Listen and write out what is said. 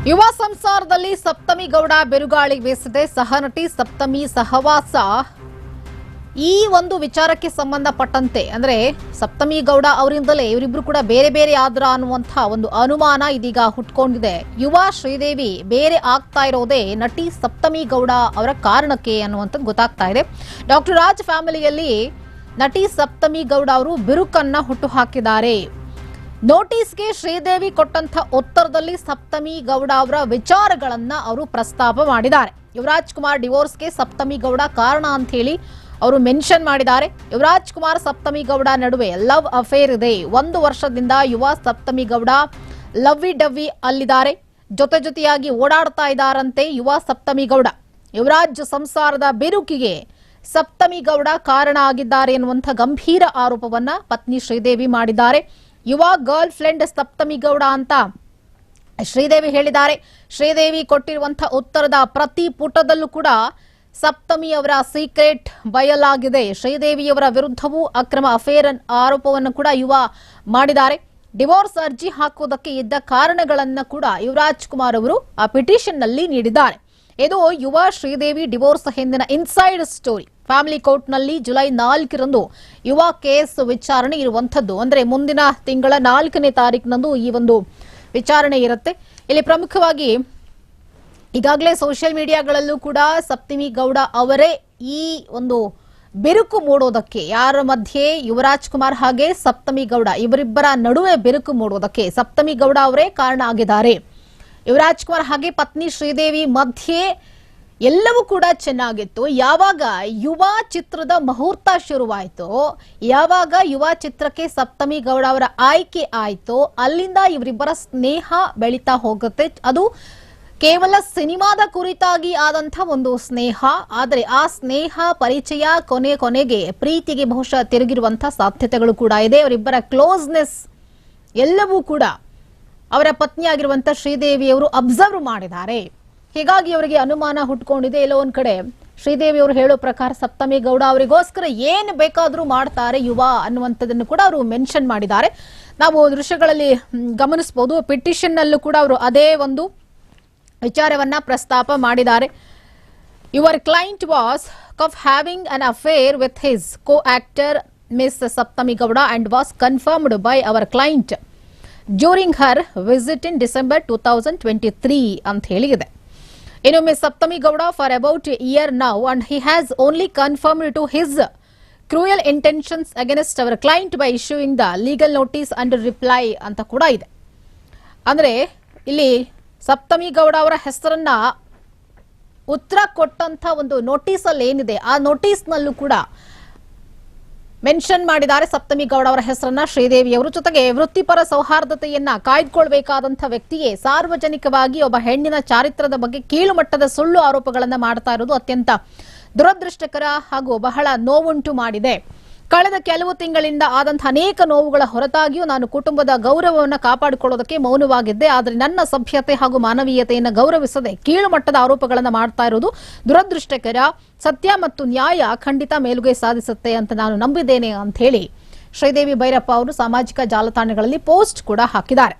ಯುವ ಸಂಸಾರದಲ್ಲಿ ಸಪ್ತಮಿ ಗೌಡ ಬಿರುಗಾಳಿ ಬೀಸಿದೆ. ಸಹನಟಿ ಸಪ್ತಮಿ ಸಹವಾಸ ಈ ಒಂದು ವಿಚಾರಕ್ಕೆ ಸಂಬಂಧಪಟ್ಟಂತೆ ಅಂದ್ರೆ ಸಪ್ತಮಿ ಗೌಡ ಅವರಿಂದಲೇ ಇವರಿಬ್ರು ಕೂಡ ಬೇರೆ ಬೇರೆ ಆದ್ರ ಅನ್ನುವಂತಹ ಒಂದು ಅನುಮಾನ ಇದೀಗ ಹುಟ್ಕೊಂಡಿದೆ. ಯುವ ಶ್ರೀದೇವಿ ಬೇರೆ ಆಗ್ತಾ ಇರೋದೇ ನಟಿ ಸಪ್ತಮಿ ಗೌಡ ಅವರ ಕಾರಣಕ್ಕೆ ಅನ್ನುವಂಥದ್ದು ಗೊತ್ತಾಗ್ತಾ ಇದೆ. ಡಾಕ್ಟರ್ ರಾಜ್ ಫ್ಯಾಮಿಲಿಯಲ್ಲಿ ನಟಿ ಸಪ್ತಮಿ ಗೌಡ ಅವರು ಬಿರುಕನ್ನ ಹುಟ್ಟು ಹಾಕಿದ್ದಾರೆ. ನೋಟಿಸ್ಗೆ ಶ್ರೀದೇವಿ ಕೊಟ್ಟಂತ ಉತ್ತರದಲ್ಲಿ ಸಪ್ತಮಿ ಗೌಡ ಅವರ ವಿಚಾರಗಳನ್ನ ಅವರು ಪ್ರಸ್ತಾಪ ಮಾಡಿದ್ದಾರೆ. ಯುವರಾಜ್ ಕುಮಾರ್ ಡಿವೋರ್ಸ್ಗೆ ಸಪ್ತಮಿ ಗೌಡ ಕಾರಣ ಅಂತ ಹೇಳಿ ಅವರು ಮೆನ್ಷನ್ ಮಾಡಿದ್ದಾರೆ. ಯುವರಾಜ್ ಕುಮಾರ್ ಸಪ್ತಮಿ ಗೌಡ ನಡುವೆ ಲವ್ ಅಫೇರ್ ಇದೆ. 1 ವರ್ಷದಿಂದ ಯುವ ಸಪ್ತಮಿ ಗೌಡ ಲವ್ವಿ ಡವ್ವಿ ಅಲ್ಲಿದ್ದಾರೆ. ಜೊತೆಯಾಗಿ ಓಡಾಡ್ತಾ ಇದ್ದಾರಂತೆ ಯುವ ಸಪ್ತಮಿ ಗೌಡ. ಯುವರಾಜ್ ಸಂಸಾರದ ಬಿರುಕಿಗೆ ಸಪ್ತಮಿ ಗೌಡ ಕಾರಣ ಆಗಿದ್ದಾರೆ ಎನ್ನುವಂಥ ಗಂಭೀರ ಆರೋಪವನ್ನ ಪತ್ನಿ ಶ್ರೀದೇವಿ ಮಾಡಿದ್ದಾರೆ. ಯುವ ಗರ್ಲ್ ಫ್ರೆಂಡ್ ಸಪ್ತಮಿ ಗೌಡ ಅಂತ ಶ್ರೀದೇವಿ ಹೇಳಿದ್ದಾರೆ. ಶ್ರೀದೇವಿ ಕೊಟ್ಟಿರುವಂತಹ ಉತ್ತರದ ಪ್ರತಿ ಪುಟದಲ್ಲೂ ಕೂಡ ಸಪ್ತಮಿ ಅವರ ಸೀಕ್ರೆಟ್ ಬಯಲಾಗಿದೆ. ಶ್ರೀದೇವಿಯವರ ವಿರುದ್ಧವೂ ಅಕ್ರಮ ಅಫೇರ್ ಆರೋಪವನ್ನು ಕೂಡ ಯುವ ಮಾಡಿದ್ದಾರೆ. ಡಿವೋರ್ಸ್ ಅರ್ಜಿ ಹಾಕುವುದಕ್ಕೆ ಇದ್ದ ಕಾರಣಗಳನ್ನು ಕೂಡ ಯುವರಾಜ್ ಕುಮಾರ್ ಅವರು ಆ ಪಿಟಿಷನ್ ನಲ್ಲಿ ನೀಡಿದ್ದಾರೆ. ಇದು ಯುವ ಶ್ರೀದೇವಿ ಡಿವೋರ್ಸ್ ಹಿಂದಿನ ಇನ್ಸೈಡ್ ಸ್ಟೋರಿ. ಫ್ಯಾಮಿಲಿ ಕೋರ್ಟ್ ನಲ್ಲಿ ಜುಲೈ 4ರಂದು ಯುವ ಕೇಸ್ ವಿಚಾರಣೆ ಇರುವಂತದ್ದು. ಅಂದ್ರೆ ಮುಂದಿನ ತಿಂಗಳ 4ನೇ ತಾರೀಕಿನಂದು ಈ ಒಂದು ವಿಚಾರಣೆ ಇರುತ್ತೆ. ಇಲ್ಲಿ ಪ್ರಮುಖವಾಗಿ ಈಗಾಗಲೇ ಸೋಷಿಯಲ್ ಮೀಡಿಯಾಗಳಲ್ಲೂ ಕೂಡ ಸಪ್ತಮಿ ಗೌಡ ಅವರೇ ಈ ಒಂದು ಬಿರುಕು ಮೂಡೋದಕ್ಕೆ, ಯಾರ ಮಧ್ಯೆ ಯುವರಾಜ್ ಕುಮಾರ್ ಹಾಗೆ ಸಪ್ತಮಿ ಗೌಡ ಇವರಿಬ್ಬರ ನಡುವೆ ಬಿರುಕು ಮೂಡೋದಕ್ಕೆ ಸಪ್ತಮಿ ಗೌಡ ಅವರೇ ಕಾರಣ ಆಗಿದ್ದಾರೆ. ಯುವರಾಜ್ ಕುಮಾರ್ ಹಾಗೆ ಪತ್ನಿ ಶ್ರೀದೇವಿ ಮಧ್ಯೆ ಎಲ್ಲವೂ ಕೂಡ ಚೆನ್ನಾಗಿತ್ತು. ಯಾವಾಗ ಯುವ ಚಿತ್ರದ ಮುಹೂರ್ತ ಶುರುವಾಯಿತು, ಯಾವಾಗ ಯುವ ಚಿತ್ರಕ್ಕೆ ಸಪ್ತಮಿ ಗೌಡ ಅವರ ಆಯ್ಕೆ ಆಯ್ತು, ಅಲ್ಲಿಂದ ಇವರಿಬ್ಬರ ಸ್ನೇಹ ಬೆಳೀತಾ ಹೋಗುತ್ತೆ. ಅದು ಕೇವಲ ಸಿನಿಮಾದ ಕುರಿತಾಗಿ ಆದಂಥ ಒಂದು ಸ್ನೇಹ. ಆದರೆ ಆ ಸ್ನೇಹ ಪರಿಚಯ ಕೊನೆಗೆ ಪ್ರೀತಿಗೆ ಬಹುಶಃ ತಿರುಗಿರುವಂಥ ಸಾಧ್ಯತೆಗಳು ಕೂಡ ಇದೆ. ಅವರಿಬ್ಬರ ಕ್ಲೋಸ್ನೆಸ್ ಎಲ್ಲವೂ ಕೂಡ ಅವರ ಪತ್ನಿಯಾಗಿರುವಂಥ ಶ್ರೀದೇವಿಯವರು ಅಬ್ಸರ್ವ್ ಮಾಡಿದ್ದಾರೆ. ಹೀಗಾಗಿ ಅವರಿಗೆ ಅನುಮಾನ ಹುಟ್ಕೊಂಡಿದೆ. ಎಲ್ಲೋ ಒಂದ್ ಕಡೆ ಶ್ರೀದೇವಿ ಅವರು ಹೇಳೋ ಪ್ರಕಾರ ಸಪ್ತಮಿ ಗೌಡ ಅವರಿಗೋಸ್ಕರ ಏನು ಬೇಕಾದರೂ ಮಾಡ್ತಾರೆ ಯುವ ಅನ್ನುವಂಥದ್ದನ್ನು ಕೂಡ ಅವರು ಮೆನ್ಷನ್ ಮಾಡಿದ್ದಾರೆ. ನಾವು ದೃಶ್ಯಗಳಲ್ಲಿ ಗಮನಿಸಬಹುದು. ಪಿಟಿಷನ್ ನಲ್ಲೂ ಕೂಡ ಅವರು ಅದೇ ಒಂದು ವಿಚಾರವನ್ನ ಪ್ರಸ್ತಾಪ ಮಾಡಿದ್ದಾರೆ. Your client was of having an affair with his co actor miss Saptami Gowda and was confirmed by our client during her visit in December 2023 ಅಂತ ಹೇಳಿದೆ. ಇನ್ನು miss Saptami Gowda for about a year now and he has only confirmed to his cruel intentions against our client by issuing the legal notice under reply ಅಂತ ಕೂಡ ಇದೆ. ಅಂದ್ರೆ ಇಲ್ಲಿ ಸಪ್ತಮಿ ಗೌಡ ಅವರ ಹೆಸರನ್ನ ಉತ್ತರ ಕೊಟ್ಟಂತ ಒಂದು ನೋಟಿಸ್ ಅಲ್ಲಿ ಏನಿದೆ, ಆ ನೋಟಿಸ್ ನಲ್ಲೂ ಕೂಡ ಮೆನ್ಷನ್ ಮಾಡಿದ್ದಾರೆ ಸಪ್ತಮಿ ಗೌಡ ಅವರ ಹೆಸರನ್ನ ಶ್ರೀದೇವಿ ಅವರು. ಜೊತೆಗೆ ವೃತ್ತಿಪರ ಸೌಹಾರ್ದತೆಯನ್ನ ಕಾಯ್ದುಕೊಳ್ಬೇಕಾದಂತಹ ವ್ಯಕ್ತಿಯೇ ಸಾರ್ವಜನಿಕವಾಗಿ ಒಬ್ಬ ಹೆಣ್ಣಿನ ಚಾರಿತ್ರದ ಬಗ್ಗೆ ಕೀಳು ಮಟ್ಟದ ಸುಳ್ಳು ಆರೋಪಗಳನ್ನ ಮಾಡ್ತಾ ಇರೋದು ಅತ್ಯಂತ ದುರದೃಷ್ಟಕರ ಹಾಗೂ ಬಹಳ ನೋವುಂಟು ಮಾಡಿದೆ. ಕಳೆದ ಕೆಲವು ತಿಂಗಳಿಂದ ಆದಂತಹ ಅನೇಕ ನೋವುಗಳ ಹೊರತಾಗಿಯೂ ನಾನು ಕುಟುಂಬದ ಗೌರವವನ್ನು ಕಾಪಾಡಿಕೊಳ್ಳೋದಕ್ಕೆ ಮೌನವಾಗಿದ್ದೆ. ಆದರೆ ನನ್ನ ಸಭ್ಯತೆ ಹಾಗೂ ಮಾನವೀಯತೆಯನ್ನು ಗೌರವಿಸದೆ ಕೀಳು ಮಟ್ಟದ ಆರೋಪಗಳನ್ನು ಮಾಡ್ತಾ ಇರೋದು ದುರದೃಷ್ಟಕರ. ಸತ್ಯ ಮತ್ತು ನ್ಯಾಯ ಖಂಡಿತ ಮೇಲುಗೈ ಸಾಧಿಸುತ್ತೆ ಅಂತ ನಾನು ನಂಬಿದ್ದೇನೆ ಅಂತ ಹೇಳಿ ಶ್ರೀದೇವಿ ಭೈರಪ್ಪ ಅವರು ಸಾಮಾಜಿಕ ಜಾಲತಾಣಗಳಲ್ಲಿ ಪೋಸ್ಟ್ ಕೂಡ ಹಾಕಿದ್ದಾರೆ.